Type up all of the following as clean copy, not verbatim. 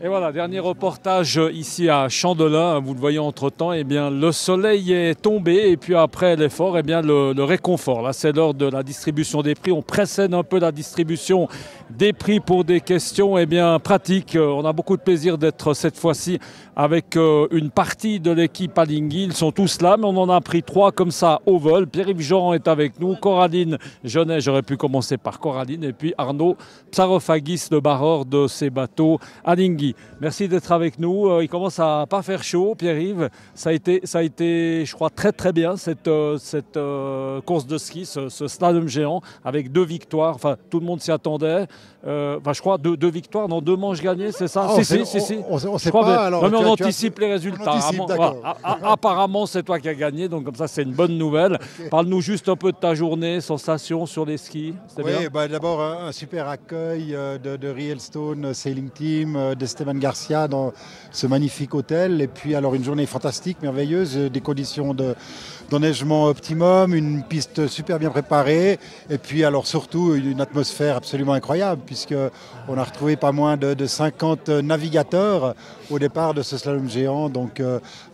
Et voilà, dernier reportage ici à Chandelin. Vous le voyez entre-temps, eh bien, le soleil est tombé et puis après l'effort, eh bien, le réconfort. Là, c'est l'heure de la distribution des prix. On précède un peu la distribution des prix pour des questions eh bien, pratiques. On a beaucoup de plaisir d'être cette fois-ci avec une partie de l'équipe Alinghi. Ils sont tous là, mais on en a pris 3 comme ça au vol. Pierre-Yves Jean est avec nous, Coraline Jeunet, j'aurais pu commencer par Coraline, et puis Arnaud Psarofagis, le barreur de ces bateaux Alinghi. Merci d'être avec nous. Il commence à pas faire chaud, Pierre-Yves. Ça a été, je crois, très très bien cette course de ski, ce slalom géant avec 2 victoires. Enfin, tout le monde s'y attendait. Je crois 2 victoires, non, 2 manches gagnées, c'est ça? On sait pas. Alors, non, mais on anticipe les résultats. Apparemment, c'est toi qui as gagné, donc comme ça, c'est une bonne nouvelle. Okay. Parle-nous juste un peu de ta journée, sensations sur les skis. Oui, d'abord un super accueil de Rielstone Sailing Team, d'Esteban Garcia dans ce magnifique hôtel. Et puis alors une journée fantastique, merveilleuse, des conditions d'enneigement optimum, une piste super bien préparée. Et puis alors surtout une atmosphère absolument incroyable, puisqu'on a retrouvé pas moins de 50 navigateurs au départ de ce slalom géant. Donc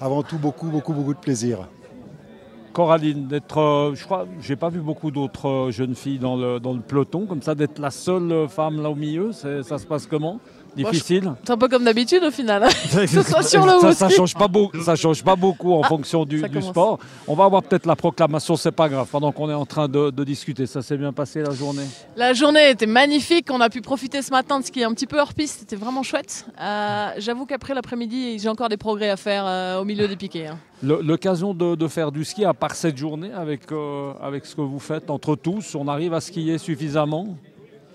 avant tout, beaucoup de plaisir. Coraline, je crois, j'ai pas vu beaucoup d'autres jeunes filles dans le peloton, comme ça, d'être la seule femme là au milieu, ça se passe comment? Difficile. C'est un peu comme d'habitude au final. Que ce soit sur le ou ça change pas beaucoup en fonction du sport. On va avoir peut-être la proclamation, c'est pas grave, pendant qu'on est en train de discuter. Ça s'est bien passé la journée? La journée était magnifique. On a pu profiter ce matin de skier un petit peu hors piste. C'était vraiment chouette. J'avoue qu'après l'après-midi, j'ai encore des progrès à faire au milieu des piquets. L'occasion de faire du ski, à part cette journée, avec ce que vous faites entre tous, on arrive à skier suffisamment?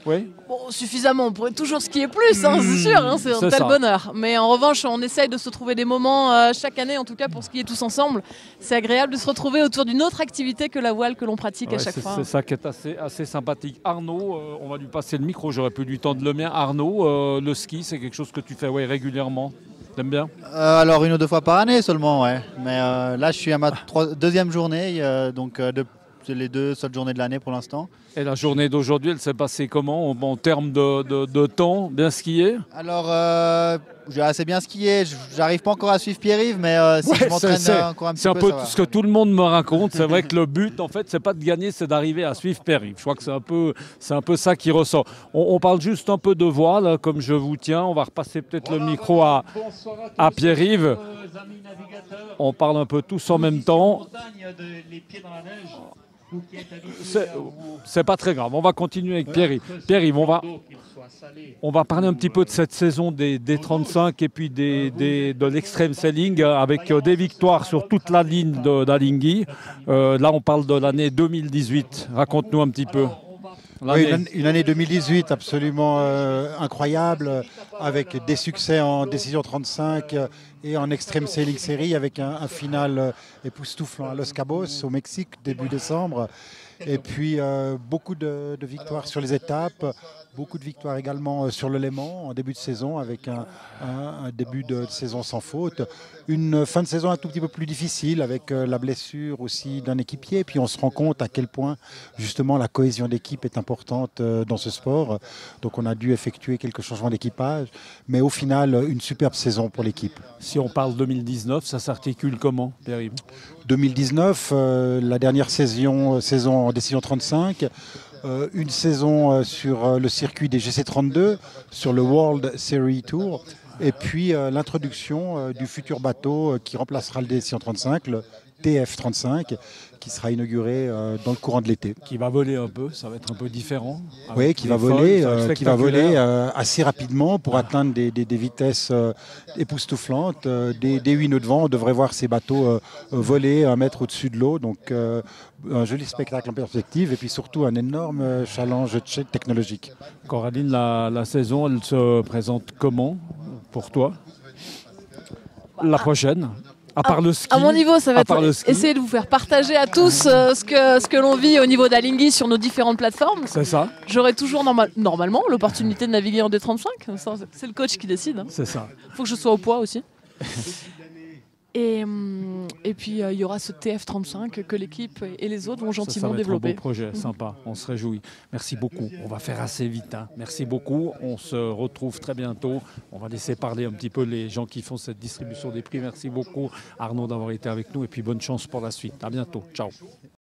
Oui. Bon, suffisamment, on pourrait toujours skier plus, c'est sûr, c'est un tel bonheur. Mais en revanche, on essaye de se trouver des moments chaque année, en tout cas pour skier tous ensemble. C'est agréable de se retrouver autour d'une autre activité que la voile que l'on pratique à chaque fois. C'est ça qui est assez sympathique. Arnaud, on va lui passer le micro, j'aurais pu lui tendre le mien. Arnaud, le ski, c'est quelque chose que tu fais régulièrement? T'aimes bien? Alors 1 ou 2 fois par année seulement, ouais. Mais là, je suis à ma 2e journée, donc c'est les 2 seules journées de l'année pour l'instant. Et la journée d'aujourd'hui, elle s'est passée comment en termes de temps? Bien skié? Alors, j'ai assez bien skié. J'arrive pas encore à suivre Pierre-Yves, mais si je m'entraîne encore un petit peu, c'est un peu ce que tout le monde me raconte. C'est vrai que le but, en fait, c'est pas de gagner, c'est d'arriver à suivre Pierre-Yves. Je crois que c'est un peu ça qui ressort. On parle juste un peu de voile, comme je vous tiens. On va repasser peut-être le micro à Pierre-Yves. On parle un peu tous en même temps. C'est pas très grave, on va continuer avec Pierre-Yves. Pierre-Yves, on va parler un petit peu de cette saison des 35 et puis de l'extreme sailing avec des victoires sur toute la ligne d'Alinghi. Là, on parle de l'année 2018. Raconte-nous un petit peu. Oui, une année 2018 absolument incroyable, avec des succès en décision 35 et en Extreme Sailing Series, avec un final époustouflant à Los Cabos au Mexique début décembre. Et puis beaucoup de victoires sur les étapes, beaucoup de victoires également sur le Léman en début de saison, avec un début de saison sans faute. Une fin de saison un tout petit peu plus difficile, avec la blessure aussi d'un équipier. Et puis on se rend compte à quel point justement la cohésion d'équipe est importante dans ce sport. Donc on a dû effectuer quelques changements d'équipage. Mais au final, une superbe saison pour l'équipe. Si on parle 2019, ça s'articule comment, Pierre-Yves? 2019, la dernière saison en décision 35, une saison sur le circuit des GC32, sur le World Series Tour, et puis l'introduction du futur bateau qui remplacera le décision 35, le TF35, qui sera inauguré dans le courant de l'été. Qui va voler un peu, ça va être un peu différent. Oui, qui va voler assez rapidement pour atteindre des vitesses époustouflantes. Dès 8 nœuds de vent, on devrait voir ces bateaux voler 1 mètre au-dessus de l'eau. Donc un joli spectacle en perspective et puis surtout un énorme challenge technologique. Coraline, la saison, elle se présente comment pour toi? La prochaine? À part le ski, à mon niveau, ça va être essayer de vous faire partager à tous ce que l'on vit au niveau d'Alinghi sur nos différentes plateformes. C'est ça. J'aurai toujours normalement l'opportunité de naviguer en D35. C'est le coach qui décide. C'est ça. Il faut que je sois au poids aussi. Et puis il y aura ce TF35 que l'équipe et les autres vont gentiment développer. Ça va être un beau projet, sympa, on se réjouit. Merci beaucoup, on va faire assez vite. Hein. Merci beaucoup, on se retrouve très bientôt. On va laisser parler un petit peu les gens qui font cette distribution des prix. Merci beaucoup Arnaud d'avoir été avec nous et puis bonne chance pour la suite. À bientôt, ciao.